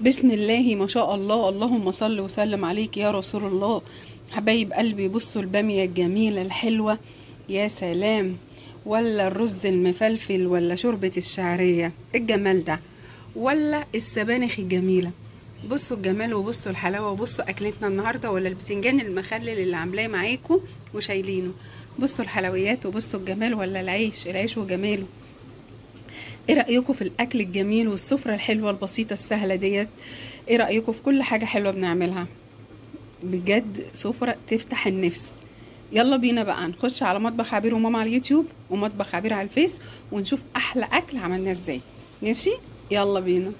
بسم الله ما شاء الله، اللهم صل وسلم عليك يا رسول الله. حبايب قلبي بصوا البامية الجميلة الحلوة، يا سلام. ولا الرز المفلفل، ولا شوربة الشعرية الجمال ده، ولا السبانخ الجميلة. بصوا الجمال وبصوا الحلاوة وبصوا أكلتنا النهاردة، ولا البتنجان المخلل اللي عاملاه معاكم وشايلينه. بصوا الحلويات وبصوا الجمال، ولا العيش وجماله. ايه رأيكم في الاكل الجميل والسفرة الحلوة البسيطة السهلة ديت؟ ايه رأيكم في كل حاجة حلوة بنعملها؟ بجد سفرة تفتح النفس. يلا بينا بقى نخش على مطبخ عبير وماما على اليوتيوب ومطبخ عبير على الفيس، ونشوف احلى اكل عملناه ازاي. ماشي، يلا بينا.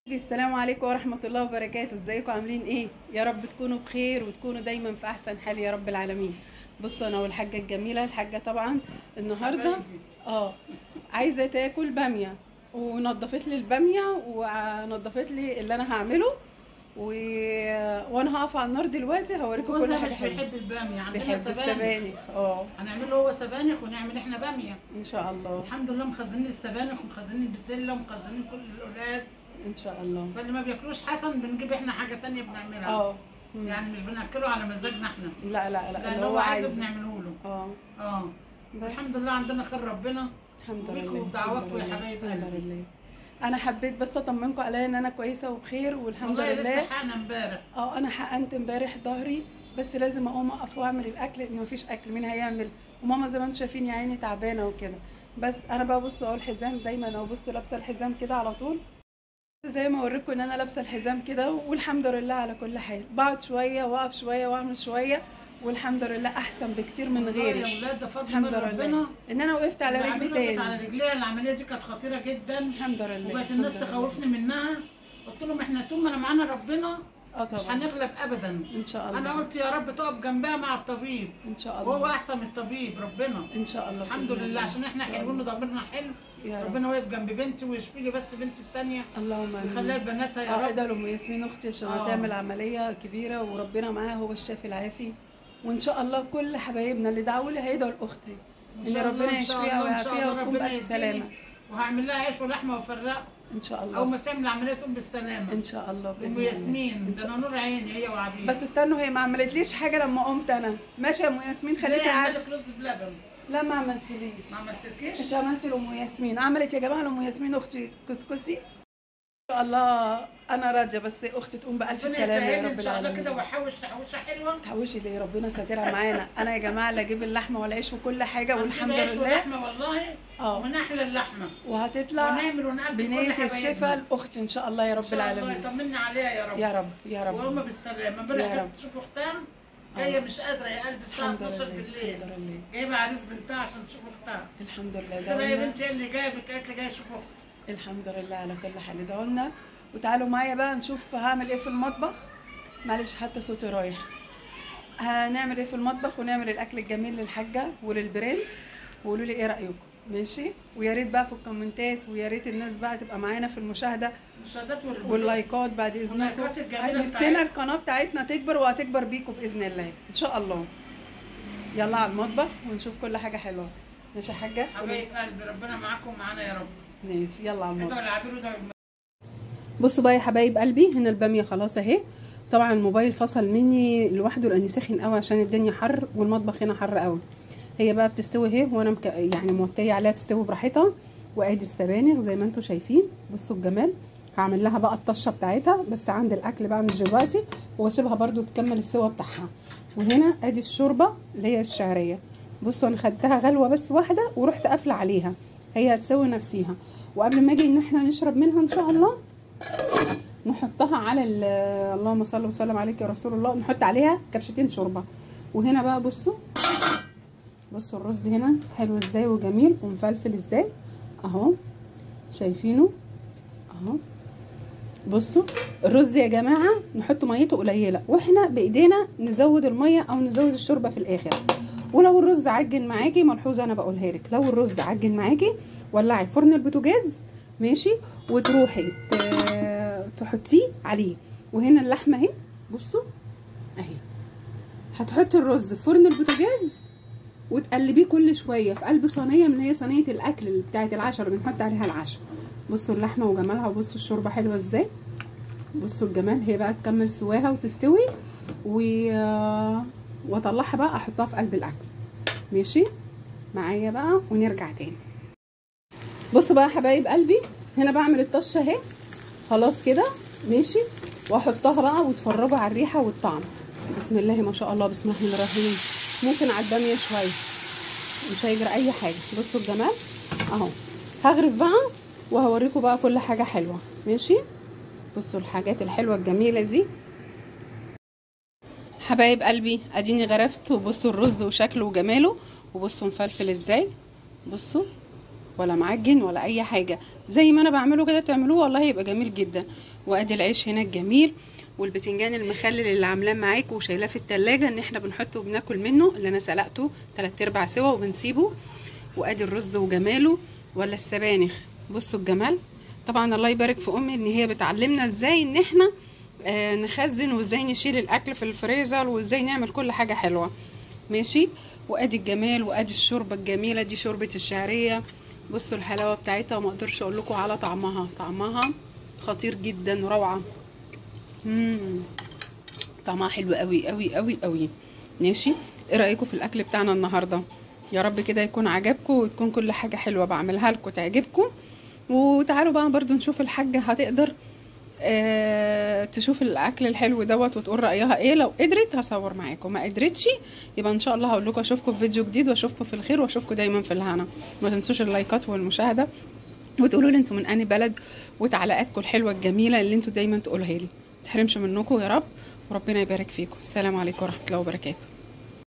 السلام عليكم ورحمة الله وبركاته. ازيكم عاملين ايه؟ يا رب تكونوا بخير وتكونوا دايما في احسن حال يا رب العالمين. بصوا انا والحاجة الجميلة، الحاجة طبعا النهاردة عايزة تاكل بامية، ونضفت لي البامية ونضفت لي اللي انا هعمله و... وانا هقف على النار دلوقتي هوريكم كل حاجة حلوة. بيحب البامية، عندنا بيحب سبانخ. هنعمله هو سبانخ ونعمل احنا بامية ان شاء الله. الحمد لله مخزنين السبانخ ومخزنين البسلة ومخزنين كل القلقاس ان شاء الله. فاللي ما بياكلوش حسن بنجيب احنا حاجة تانية بنعملها. يعني مش بناكله على مزاجنا احنا. لا اللي هو عايزه بنعمله له. اه الحمد لله عندنا خير ربنا. الحمد لله ودعواتكم يا حبايب قلبي. انا حبيت بس اطمنكم عليا ان انا كويسه وبخير والحمد لله. والله لسه حقنا امبارح. انا حقنت امبارح ظهري، بس لازم اقوم اقف واعمل الاكل لان مفيش اكل. مين هيعمل؟ وماما زي ما انتم شايفين يا عيني تعبانه وكده. بس انا بقى بصوا اهو الحزام دايما، اهو بصوا لابسه الحزام كده على طول، زي ما اوريكم ان انا لابسه الحزام كده. والحمد لله على كل حال. بقعد شويه واقف شويه واعمل شويه، والحمد لله احسن بكتير من غيري. يا ولاد ده فضل الحمد من ربنا لله ان انا وقفت على رجلي تاني. على رجليها. العمليه دي كانت خطيره جدا الحمد لله، وبقت الناس تخوفني منها. قلت لهم احنا طول ما معانا ربنا طبعا مش هنغلب ابدا ان شاء الله. انا قلت يا رب تقف جنبها مع الطبيب ان شاء الله، وهو احسن من الطبيب ربنا ان شاء الله. الحمد لله عشان احنا حلوين وضميرنا حلو. ربنا واقف جنب بنتي ويشفي لي بس بنتي الثانيه، اللهم امين، ويخليها لبناتها يا رب. ادعوا لام ياسمين اختي عشان هتعمل عمليه كبيره وربنا معاها هو الشافي العافي. وان شاء الله كل حبايبنا اللي دعوا لي هيدعوا لاختي ان ربنا يشفيها ويعافيها وتقوم بألف سلامه. وهعمل لها عيش ولحمه وافرقه ان شاء الله. اول ما تعمل العمليه تقوم بالسلامه ان شاء الله باذن الله. ام ياسمين ده انا نور عيني هي وعبيد. بس استنوا، هي ما عملتليش حاجه لما قمت انا. ماشي يا ام ياسمين، خليكي عارفه. رز بلبن. لا ما عملتليش. ما عملتلكيش؟ انت عملت لام ياسمين. عملت يا جماعه لام ياسمين اختي كسكسي ان شاء الله. انا راضيه، بس اختي تقوم بالف سلامه يا رب العالمين. ان شاء الله كده واحوش تحويشه حلوه. تحوشي ليه؟ ربنا ساترها معانا. انا يا جماعه لا اجيب اللحمه والعيش وكل حاجه والحمد لله. واللحمه والله ومن احلى اللحمه وهتطلع ونعمل ونقدم بنيه الشفاء لاختي ان شاء الله يا رب العالمين. الله يطمنا عليها يا رب. يا رب يا رب. وهم بالسلامه. امبارح كانت تشوف اختها جايه مش قادره يا قلبي الساعه 12 بالليل جايبه عريس بنتها عشان تشوف اختها. الحمد لله. قلت لها يا بنتي ايه اللي جايبك؟ قالت لي جايه اشوف اختي. الحمد لله على كل حال. ادعوا لنا وتعالوا معايا بقى نشوف هعمل ايه في المطبخ. معلش حتى صوتي رايح. هنعمل ايه في المطبخ ونعمل الاكل الجميل للحاجه وللبرنس، وقولوا لي ايه رايكم. ماشي، ويا ريت بقى في الكومنتات، ويا ريت الناس بقى تبقى معانا في المشاهده واللايكات بعد اذنكم. نفسنا القناه بتاعتنا تكبر وهتكبر بيكم باذن الله ان شاء الله. يلا على المطبخ ونشوف كل حاجه حلوه. ماشي يا حاجه؟ حبايب قلبي ربنا معاكم ومعانا يا رب. ماشي يلا على المطبخ. ادعوا لعبير ودعوا. بصوا بقى يا حبايب قلبي، هنا الباميه خلاص اهي. طبعا الموبايل فصل مني لوحده لاني سخن قوي عشان الدنيا حر والمطبخ هنا حر قوي. هي بقى بتستوي اهي وانا يعني موطيه عليها تستوي براحتها. وادي السبانخ زي ما انتم شايفين. بصوا الجمال. هعمل لها بقى الطشه بتاعتها بس عند الاكل بقى مش دلوقتي، واسيبها برده تكمل السوا بتاعها. وهنا ادي الشوربه اللي هي الشعريه. بصوا انا خدتها غلوه بس واحده ورحت قافله عليها، هي هتسوي نفسيها. وقبل ما اجي ان احنا نشرب منها ان شاء الله نحطها على اللهم صل وسلم عليك يا رسول الله، نحط عليها كبشتين شوربه. وهنا بقى بصوا الرز هنا حلو ازاي وجميل ومفلفل ازاي اهو، شايفينه اهو. بصوا الرز يا جماعه نحط ميته قليله، واحنا بايدينا نزود الميه او نزود الشوربه في الاخر. ولو الرز عجن معاكي، ملحوظه انا بقولها لك، لو الرز عجن معاكي ولعي فرن البوتاجاز ماشي، وتروحي تحطيه عليه. وهنا اللحمه اهي بصوا اهي. هتحطي الرز في فرن البوتاجاز وتقلبيه كل شويه في قلب صينيه من هي صينيه الاكل بتاعه العشاء اللي بنحط عليها العشاء. بصوا اللحمه وجمالها، وبصوا الشوربه حلوه ازاي، بصوا الجمال. هي بقى تكمل سواها وتستوي واطلعها بقى احطها في قلب الاكل. ماشي معايا بقى ونرجع تاني. بصوا بقى يا حبايب قلبي، هنا بعمل الطشه اهي خلاص كده ماشي، واحطها بقى واتفرجوا على الريحه والطعم. بسم الله ما شاء الله، بسم الله الرحمن الرحيم. ممكن على الباميه شويه مش هيجرى اي حاجه. بصوا الجمال اهو. هغرف بقى وهوريكم بقى كل حاجه حلوه ماشي. بصوا الحاجات الحلوه الجميله دي حبايب قلبي، اديني غرفت. وبصوا الرز وشكله وجماله، وبصوا مفلفل ازاي، بصوا ولا معجن ولا اي حاجه، زي ما انا بعمله كده تعملوه والله يبقى جميل جدا. وادي العيش هناك جميل، والبتنجان المخلل اللي عاملاه معاكم وشايلاه في التلاجة ان احنا بنحطه وبناكل منه، اللي انا سلقته 3/4 سوا وبنسيبه. وادي الرز وجماله ولا السبانخ، بصوا الجمال. طبعا الله يبارك في امي ان هي بتعلمنا ازاي ان احنا نخزن، وازاي نشيل الاكل في الفريزر، وازاي نعمل كل حاجه حلوه ماشي. وادي الجمال، وادي الشوربه الجميله دي شوربه الشعريه. بصوا الحلاوه بتاعتها، وما اقدرش اقول لكم على طعمها، طعمها خطير جدا وروعه. طعمها حلو قوي قوي قوي قوي ماشي. ايه رايكم في الاكل بتاعنا النهارده؟ يا رب كده يكون عجبكم، وتكون كل حاجه حلوه بعملها لكم تعجبكم. وتعالوا بقى برضو نشوف الحاجه هتقدر تشوف الاكل الحلو دوت وتقول رايها ايه. لو قدرت هصور معاكم، ما قدرتش يبقى ان شاء الله هقول لكم اشوفكم في فيديو جديد، واشوفكم في الخير، واشوفكم دايما في الهنا. ما تنسوش اللايكات والمشاهده، وتقولوا لي انتوا من انهي بلد، وتعليقاتكم الحلوه الجميله اللي انتوا دايما تقولوها لي. ما تحرمش منكم يا رب، وربنا يبارك فيكم. السلام عليكم ورحمه الله وبركاته.